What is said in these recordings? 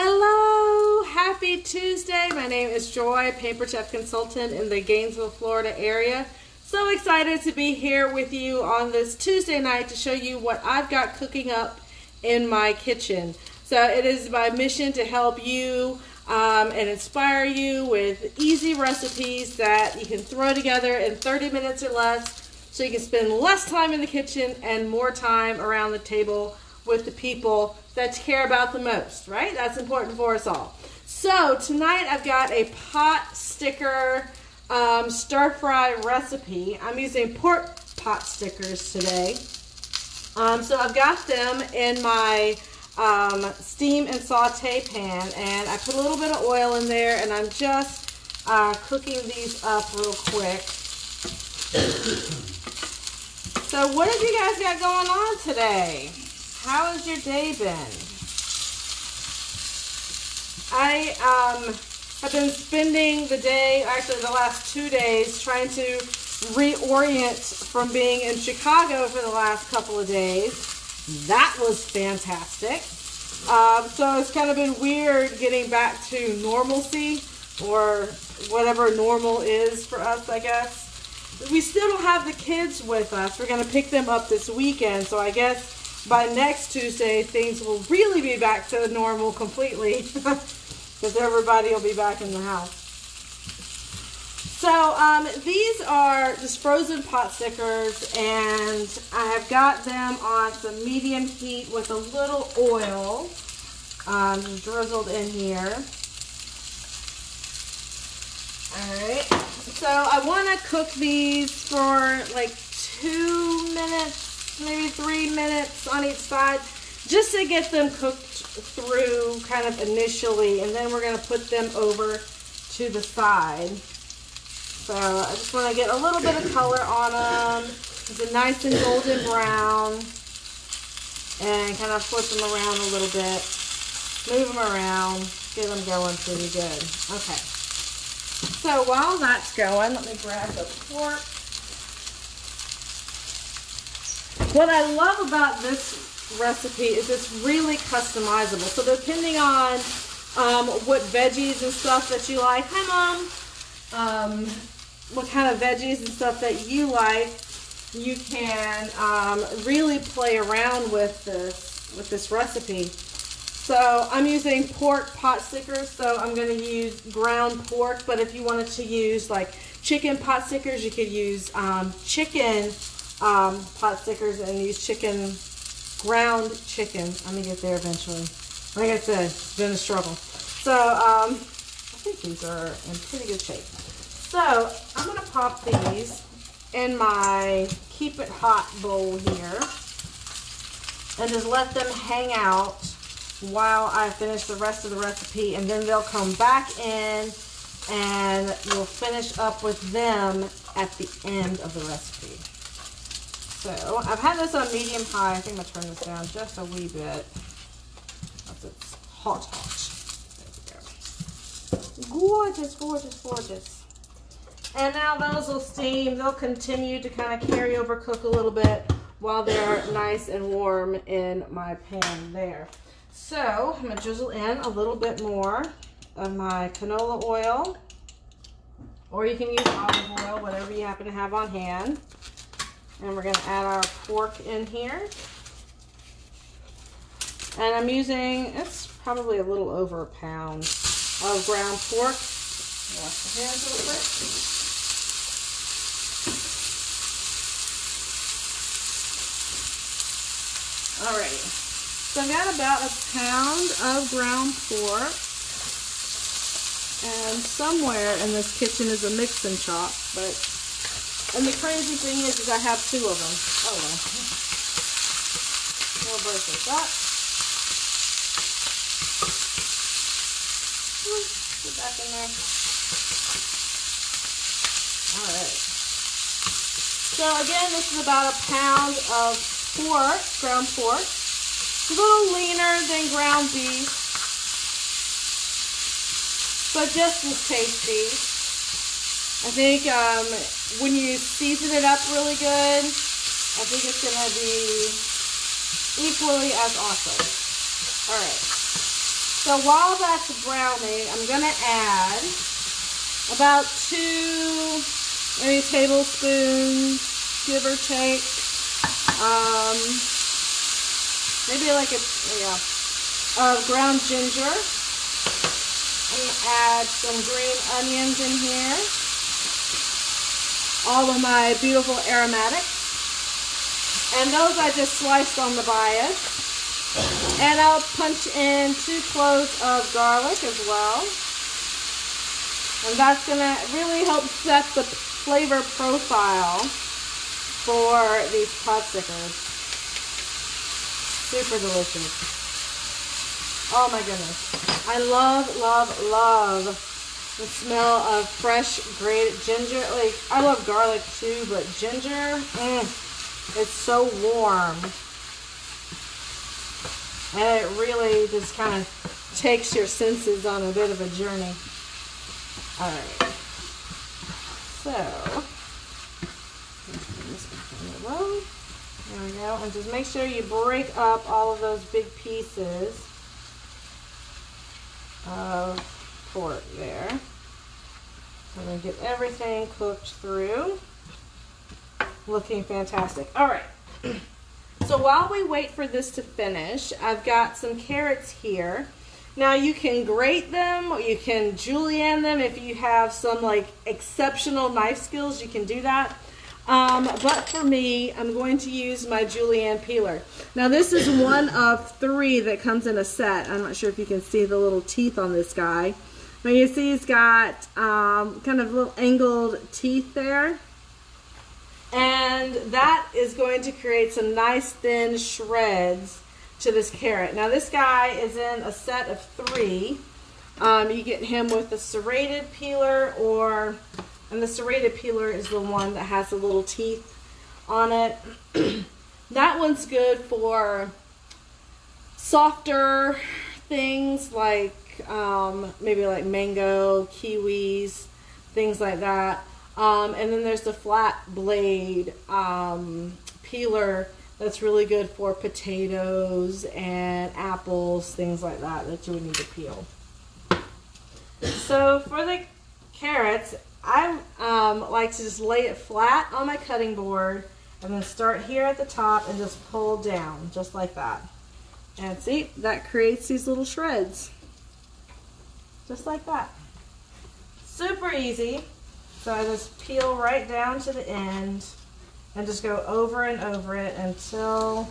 Hello, happy Tuesday. My name is Joy, paper chef consultant in the Gainesville, Florida area. So excited to be here with you on this Tuesday night to show you what I've got cooking up in my kitchen. So it is my mission to help you and inspire you with easy recipes that you can throw together in 30 minutes or less so you can spend less time in the kitchen and more time around the table with the people that you care about the most, right? That's important for us all. So tonight I've got a pot sticker stir fry recipe. I'm using pork pot stickers today. So I've got them in my steam and saute pan, and I put a little bit of oil in there, and I'm just cooking these up real quick. So what have you guys got going on today? How has your day been? I have been spending the day, actually the last 2 days, trying to reorient from being in Chicago for the last couple of days. That was fantastic. So it's kind of been weird getting back to normalcy, or whatever normal is for us, I guess. We still don't have the kids with us. We're going to pick them up this weekend, so I guess by next Tuesday, things will really be back to normal completely because everybody will be back in the house. So these are just frozen pot stickers, and I have got them on some medium heat with a little oil just drizzled in here. Alright, so I want to cook these for like 2 minutes, maybe 3 minutes on each side, just to get them cooked through kind of initially, and then we're going to put them over to the side. So I just want to get a little bit of color on them. It's a nice and golden brown, and kind of flip them around a little bit, move them around, get them going pretty good. Okay. So while that's going, let me grab the pork. What I love about this recipe is it's really customizable. So depending on what veggies and stuff that you like, hi Mom, what kind of veggies and stuff that you like, you can really play around with this recipe. So I'm using pork pot stickers, so I'm going to use ground pork, but if you wanted to use like chicken pot stickers, you could use chicken pot stickers and use ground chicken. I'm going to get there eventually. Like I said, it's been a struggle. So I think these are in pretty good shape. So I'm going to pop these in my Keep It Hot bowl here and just let them hang out while I finish the rest of the recipe, and then they'll come back in and we'll finish up with them at the end of the recipe. So I've had this on medium high. I think I'm going to turn this down just a wee bit. It's hot. There we go. Gorgeous, gorgeous, gorgeous. And now those will steam. They'll continue to kind of carry over cook a little bit while they're nice and warm in my pan there. So I'm going to drizzle in a little bit more of my canola oil, or you can use olive oil, whatever you happen to have on hand. And we're going to add our pork in here. And I'm using, it's probably a little over a pound of ground pork. Wash the hands real quick. Alrighty. So I've got about a pound of ground pork, and somewhere in this kitchen is a mix and chop, and the crazy thing is I have 2 of them. Oh well. We'll break this up. Get back in there. Alright. So again, this is about a pound of pork, ground pork. It's a little leaner than ground beef, but just as tasty. I think when you season it up really good, I think it's going to be equally as awesome. Alright, So while that's browning, I'm going to add about 2 maybe tablespoons, give or take. Maybe like of ground ginger. I'm going to add some green onions in here. All of my beautiful aromatics. And those I just sliced on the bias. And I'll punch in 2 cloves of garlic as well. And that's going to really help set the flavor profile for these pot stickers. Super delicious. Oh my goodness. I love, love, love the smell of fresh grated ginger. Like, I love garlic too, but ginger, it's so warm. And it really just kind of takes your senses on a bit of a journey. Alright. So, there we go. And just make sure you break up all of those big pieces of pork there. So I'm going to get everything cooked through. Looking fantastic. Alright. So while we wait for this to finish, I've got some carrots here. Now you can grate them, or you can julienne them. If you have some like exceptional knife skills, you can do that. But for me, I'm going to use my julienne peeler. Now this is one of 3 that comes in a set. I'm not sure if you can see the little teeth on this guy. Now you see he's got kind of little angled teeth there. And that is going to create some nice thin shreds to this carrot. Now this guy is in a set of 3. You get him with the serrated peeler, and the serrated peeler is the one that has the little teeth on it. That one's good for softer things like maybe like mango, kiwis, things like that. And then there's the flat blade peeler that's really good for potatoes and apples, things like that you would need to peel. So for the carrots, I like to just lay it flat on my cutting board and then start here at the top and just pull down, just like that. And see, that creates these little shreds. Just like that. Super easy. So I just peel right down to the end and just go over and over it until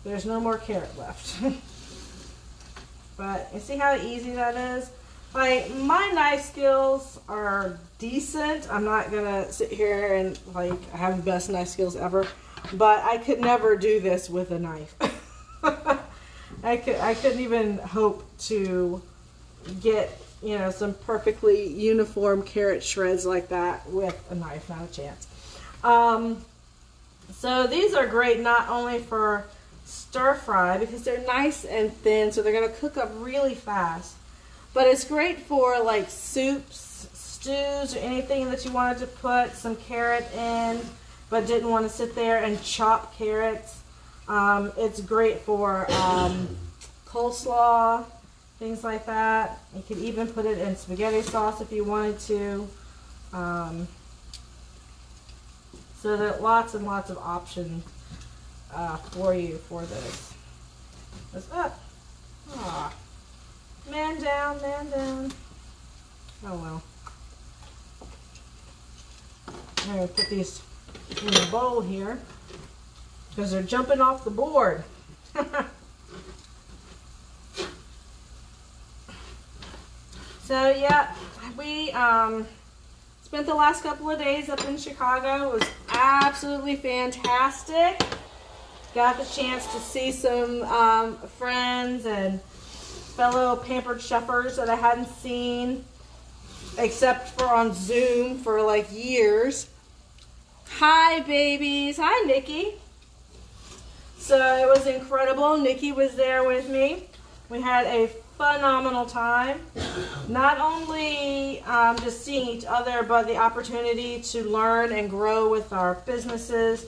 there's no more carrot left. But you see how easy that is? Like, my knife skills are decent. I'm not gonna sit here and like have the best knife skills ever, but I could never do this with a knife. I couldn't even hope to get, you know, some perfectly uniform carrot shreds like that with a knife. Not a chance. So these are great not only for stir fry because they're nice and thin, so they're going to cook up really fast, but it's great for like soups, stews, or anything that you wanted to put some carrot in but didn't want to sit there and chop carrots. It's great for coleslaw, things like that. You could even put it in spaghetti sauce if you wanted to. So there are lots and lots of options for you for this. What's up? Aw. Man down, man down. Oh well. I'm going to put these in the bowl here because they're jumping off the board. So yeah, we spent the last couple of days up in Chicago. It was absolutely fantastic. Got the chance to see some friends and fellow pampered chefers that I hadn't seen except for on Zoom for like years. Hi babies. Hi Nikki. So it was incredible. Nikki was there with me. We had a phenomenal time. Not only just seeing each other, but the opportunity to learn and grow with our businesses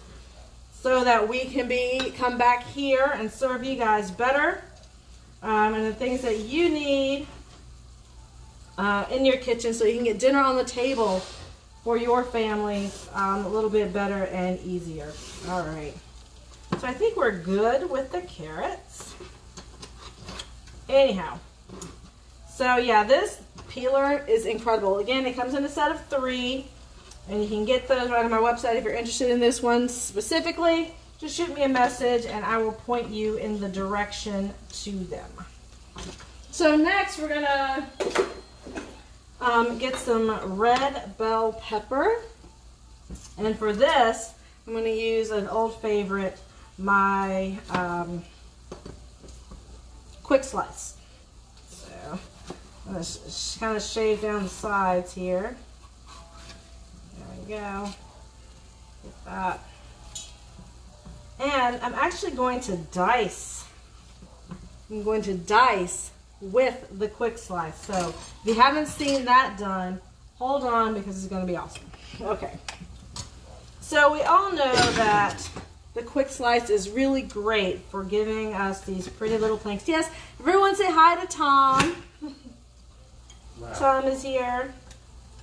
so that we can come back here and serve you guys better. and the things that you need in your kitchen so you can get dinner on the table for your family a little bit better and easier. All right. So I think we're good with the carrots. Anyhow. So yeah, this peeler is incredible. Again, it comes in a set of 3. And you can get those right on my website if you're interested in this one specifically. Just shoot me a message and I will point you in the direction to them. So next we're gonna get some red bell pepper. And for this, I'm gonna use an old favorite, my quick slice. So I'm gonna kind of shave down the sides here. Go. Get that. And I'm actually going to dice. I'm going to dice with the quick slice. So if you haven't seen that done, hold on because it's going to be awesome. Okay. So we all know that the quick slice is really great for giving us these pretty little planks. Yes, everyone say hi to Tom. Wow. Tom is here.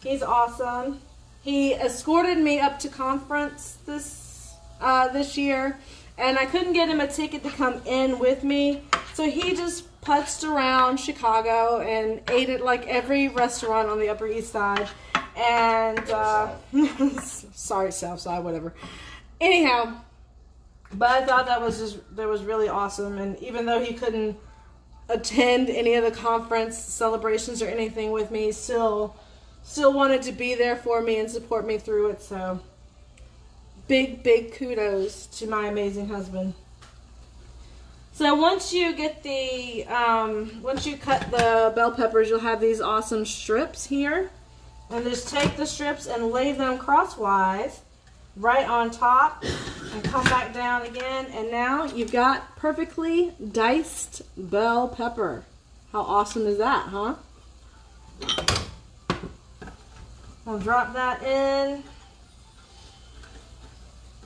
He's awesome. He escorted me up to conference this year, and I couldn't get him a ticket to come in with me, so he just putzed around Chicago and ate at like every restaurant on the Upper East Side, and sorry, South Side, whatever. Anyhow, but I thought that was really awesome, and even though he couldn't attend any of the conference celebrations or anything with me, still wanted to be there for me and support me through it. So big kudos to my amazing husband. So once you get the once you cut the bell peppers, you'll have these awesome strips here, and just take the strips and lay them crosswise right on top and come back down again, and now you've got perfectly diced bell pepper. How awesome is that, huh? I'll drop that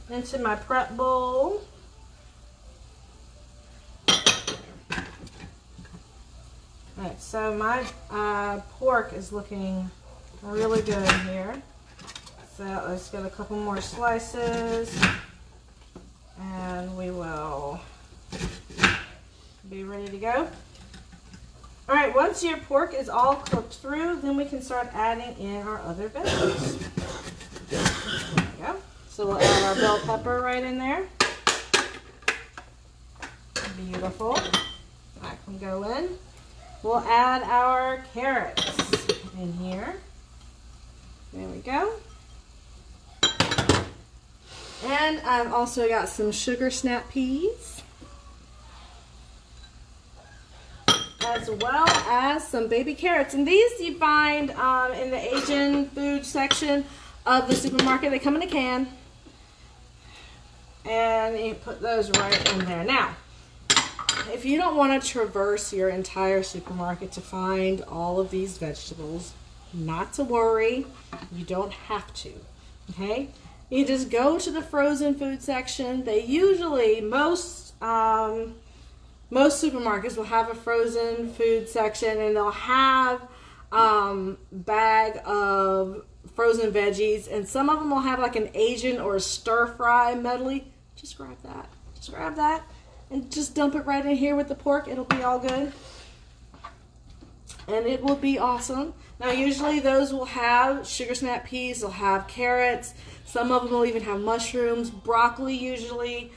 into my prep bowl. Alright, so my pork is looking really good here. So let's get a couple more slices and we will be ready to go. Alright, once your pork is all cooked through, then we can start adding in our other veggies. There we go. So we'll add our bell pepper right in there. Beautiful. That can go in. We'll add our carrots in here. There we go. And I've also got some sugar snap peas, as well as some baby carrots. And these you find in the Asian food section of the supermarket. They come in a can. And you put those right in there. Now, if you don't want to traverse your entire supermarket to find all of these vegetables, not to worry, you don't have to, okay? You just go to the frozen food section. They usually, most supermarkets will have a frozen food section, and they'll have bag of frozen veggies, and some of them will have like an Asian or a stir fry medley. Just grab that. Just grab that. And just dump it right in here with the pork. It'll be all good. And it will be awesome. Now usually those will have sugar snap peas. They'll have carrots. Some of them will even have mushrooms. Broccoli usually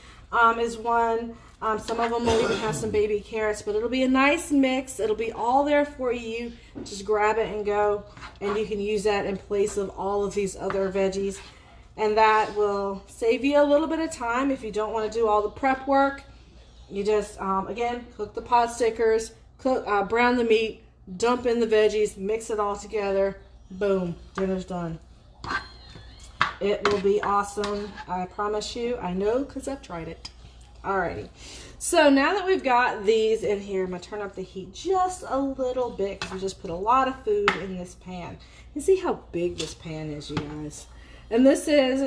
is one. Some of them will even have some baby carrots. But it'll be a nice mix. It'll be all there for you. Just grab it and go. And you can use that in place of all of these other veggies. And that will save you a little bit of time if you don't want to do all the prep work. You just, again, cook the pot stickers, brown the meat, dump in the veggies, mix it all together. Boom, dinner's done. It will be awesome. I promise you. I know because I've tried it. Alrighty. So now that we've got these in here, I'm going to turn up the heat just a little bit because we just put a lot of food in this pan. You see how big this pan is, you guys. And this is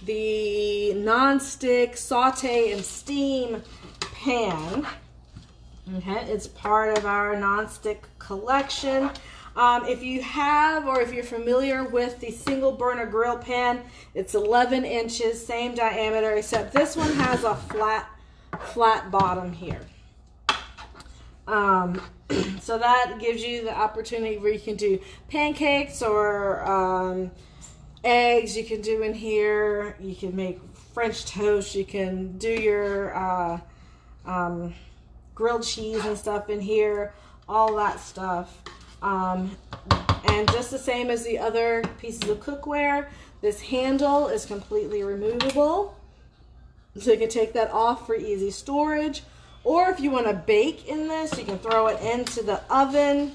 the non-stick saute and steam pan. Okay, it's part of our non-stick collection. If you have, or if you're familiar with the single burner grill pan, it's 11 inches, same diameter, except this one has a flat bottom here. So that gives you the opportunity where you can do pancakes or eggs. You can do in here. You can make French toast. You can do your grilled cheese and stuff in here, all that stuff. And just the same as the other pieces of cookware, this handle is completely removable, so you can take that off for easy storage. Or if you want to bake in this, you can throw it into the oven.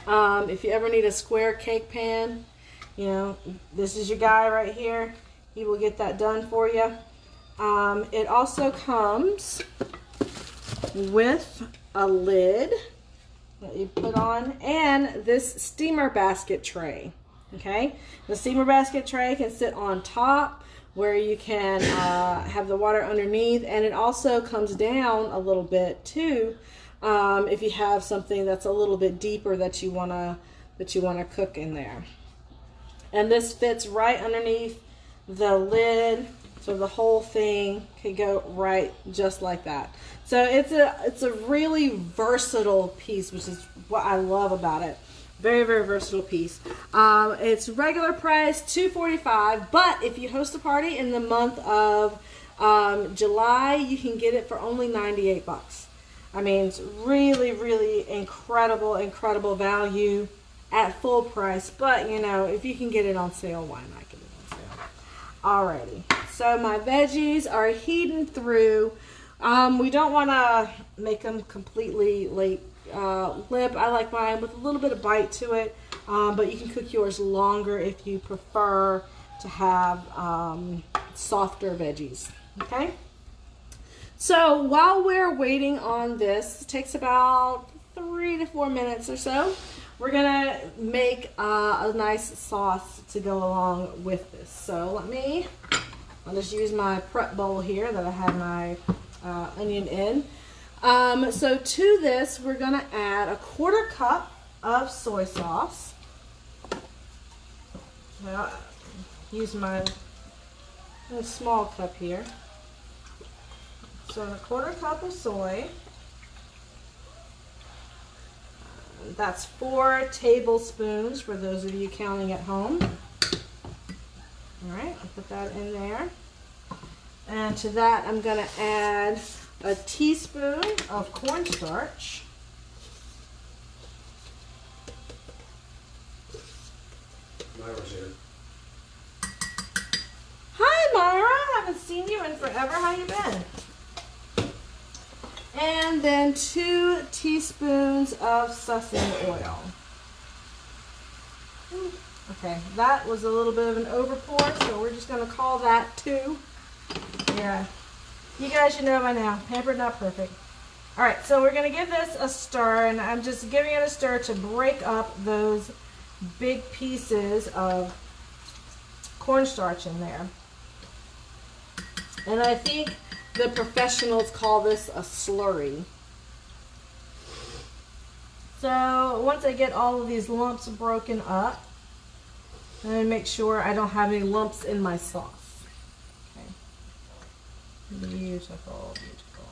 If you ever need a square cake pan, you know, this is your guy right here. He will get that done for you. It also comes with a lid that you put on, and this steamer basket tray. Okay, the steamer basket tray can sit on top where you can have the water underneath, and it also comes down a little bit too if you have something that's a little bit deeper that you wanna cook in there. And this fits right underneath the lid, so the whole thing can go right just like that. So it's a really versatile piece, which is what I love about it. Very, very versatile piece. It's regular price $245, but if you host a party in the month of July, you can get it for only 98 bucks. I mean, it's really, really incredible value at full price. But, you know, if you can get it on sale, why not get it on sale? Alrighty. So my veggies are heating through. We don't want to make them completely lip. I like mine with a little bit of bite to it, but you can cook yours longer if you prefer to have softer veggies. Okay, so while we're waiting on this, it takes about 3 to 4 minutes or so, we're gonna make a nice sauce to go along with this. So I'll just use my prep bowl here that I had my onion in. So to this, we're going to add a 1/4 cup of soy sauce. Now, use my small cup here. So a 1/4 cup of soy. That's 4 tablespoons for those of you counting at home. All right, I'll put that in there. And to that, I'm going to add a teaspoon of cornstarch. Myra's here. Hi, Myra. I haven't seen you in forever. How you been? And then 2 teaspoons of sesame oil. Okay, that was a little bit of an overpour, so we're just going to call that 2. Yeah. You guys should know by now, pampered, not perfect. All right, so we're going to give this a stir, and I'm just giving it a stir to break up those big pieces of cornstarch in there. And I think the professionals call this a slurry. So once I get all of these lumps broken up, I'm going to make sure I don't have any lumps in my sauce. Beautiful, beautiful.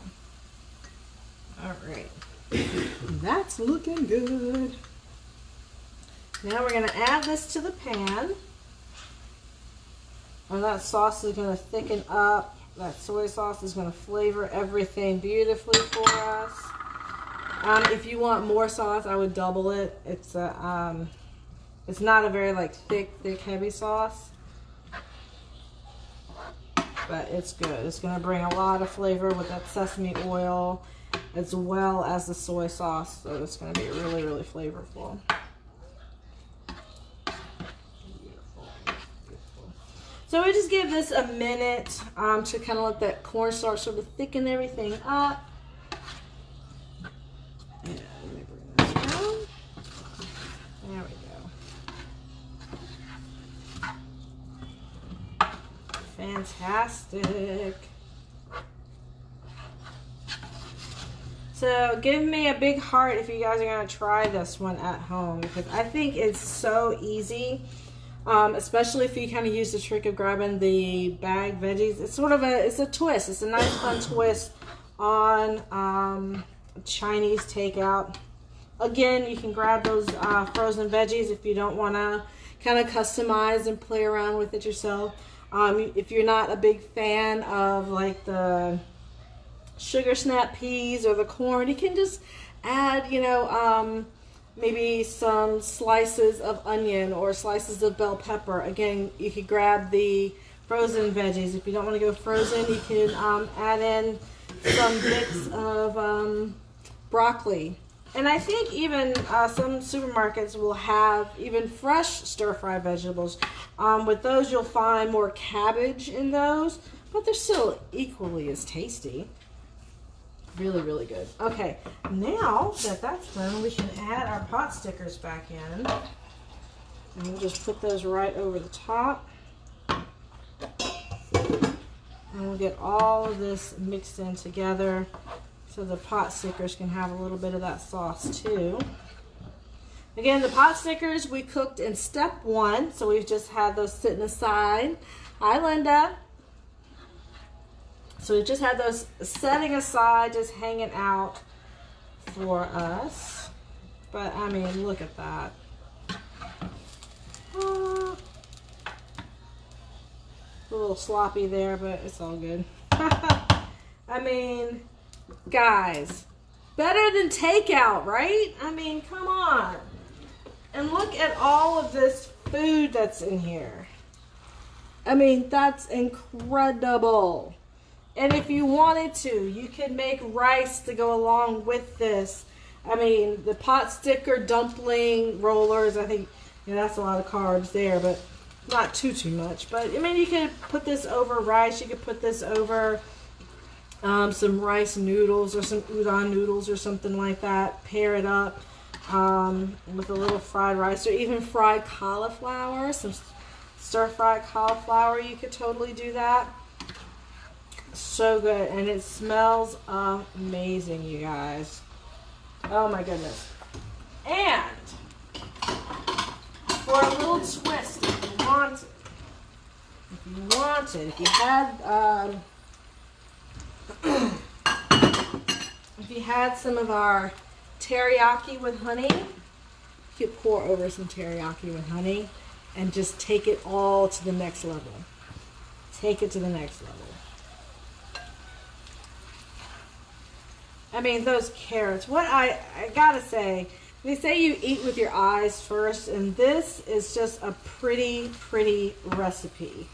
All right, that's looking good. Now we're going to add this to the pan, and that sauce is going to thicken up. That soy sauce is going to flavor everything beautifully for us. If you want more sauce, I would double it. It's not a very thick, heavy sauce. But it's good. It's going to bring a lot of flavor with that sesame oil as well as the soy sauce. So it's going to be really, really flavorful. Beautiful, beautiful. So we just give this a minute to kind of let that cornstarch sort of thicken everything up. And let me bring this down. There we go. Fantastic. So give me a big heart if you guys are going to try this one at home, because I think it's so easy, especially if you kind of use the trick of grabbing the bag veggies. It's sort of it's a twist. It's a nice fun twist on Chinese takeout. Again, you can grab those frozen veggies if you don't want to kind of customize and play around with it yourself. If you're not a big fan of like the sugar snap peas or the corn, you can just add, you know, maybe some slices of onion or slices of bell pepper. Again, you could grab the frozen veggies. If you don't want to go frozen, you can add in some bits of broccoli. And I think even some supermarkets will have even fresh stir-fry vegetables. With those, you'll find more cabbage in those, but they're still equally as tasty. Really, really good. Okay, now that that's done, we can add our pot stickers back in. And we'll just put those right over the top. And we'll get all of this mixed in together so the pot stickers can have a little bit of that sauce too. Again, the pot stickers we cooked in step 1, so we've just had those sitting aside. Hi, Linda. So we've just had those setting aside, just hanging out for us. But I mean, look at that. A little sloppy there, but it's all good. I mean, guys, better than takeout, right? I mean, come on. And look at all of this food that's in here. I mean, that's incredible. And if you wanted to, you could make rice to go along with this. I mean, the pot sticker dumpling rollers, I think, you know, that's a lot of carbs there, but not too much. But, I mean, you could put this over rice. You could put this over some rice noodles or some udon noodles or something like that. Pair it up with a little fried rice or even fried cauliflower. Some stir-fried cauliflower, you could totally do that. So good, and it smells amazing, you guys. Oh my goodness. And for a little twist, if you if you had if you had some of our teriyaki with honey, you could pour over some teriyaki with honey and just take it all to the next level. Take it to the next level. I mean, those carrots, what I gotta say, they say you eat with your eyes first, and this is just a pretty recipe.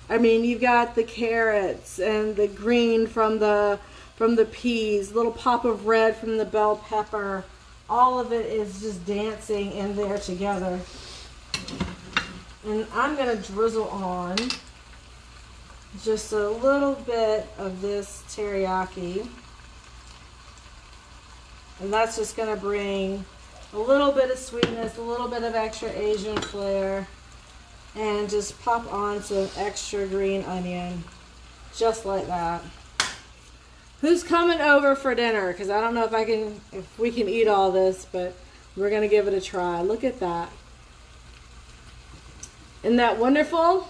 I mean, you've got the carrots and the green from the peas, little pop of red from the bell pepper. All of it is just dancing in there together. And I'm gonna drizzle on just a little bit of this teriyaki. And that's just going to bring a little bit of sweetness, a little bit of extra Asian flair, and just pop on some extra green onion, just like that. Who's coming over for dinner? Because I don't know if we can eat all this, but we're going to give it a try. Look at that. Isn't that wonderful?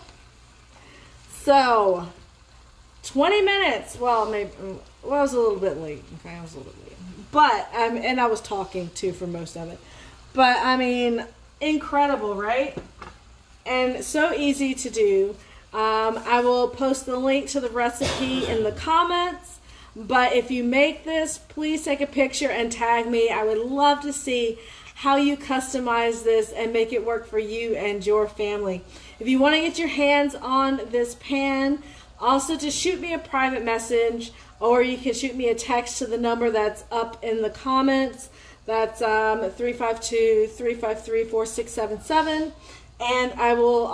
So, 20 minutes. Well, maybe, well, I was a little bit late. Okay, I was a little bit late. But, and I was talking too for most of it. But, I mean, incredible, right? And so easy to do. I will post the link to the recipe in the comments. But if you make this, please take a picture and tag me. I would love to see how you customize this and make it work for you and your family. If you want to get your hands on this pan, also just shoot me a private message, or you can shoot me a text to the number that's up in the comments. That's 352-353-4677. And I will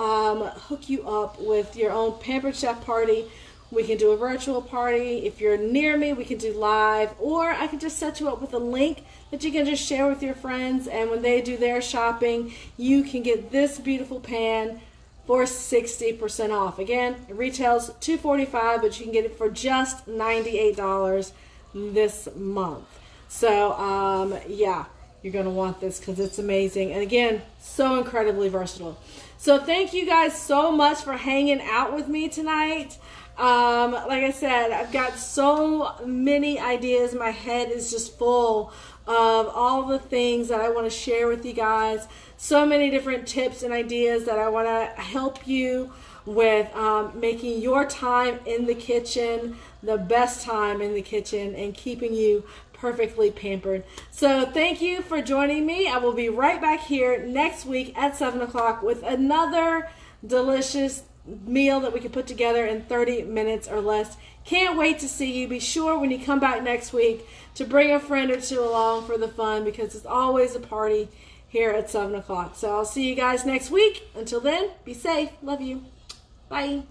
hook you up with your own Pampered Chef party. We can do a virtual party. If you're near me, we can do live. Or I can just set you up with a link that you can just share with your friends. And when they do their shopping, you can get this beautiful pan for 60% off. Again, it retails $245, but you can get it for just $98 this month. So, yeah, you're going to want this because it's amazing. And again, so incredibly versatile. So thank you guys so much for hanging out with me tonight. Like I said, I've got so many ideas. My head is just full of all the things that I want to share with you guys. So many different tips and ideas that I want to help you with making your time in the kitchen the best time in the kitchen and keeping you perfectly pampered. So thank you for joining me. I will be right back here next week at 7 o'clock with another delicious meal that we can put together in 30 minutes or less. Can't wait to see you. Be sure when you come back next week to bring a friend or two along for the fun, because it's always a party here at 7 o'clock. So I'll see you guys next week. Until then, be safe. Love you. Bye.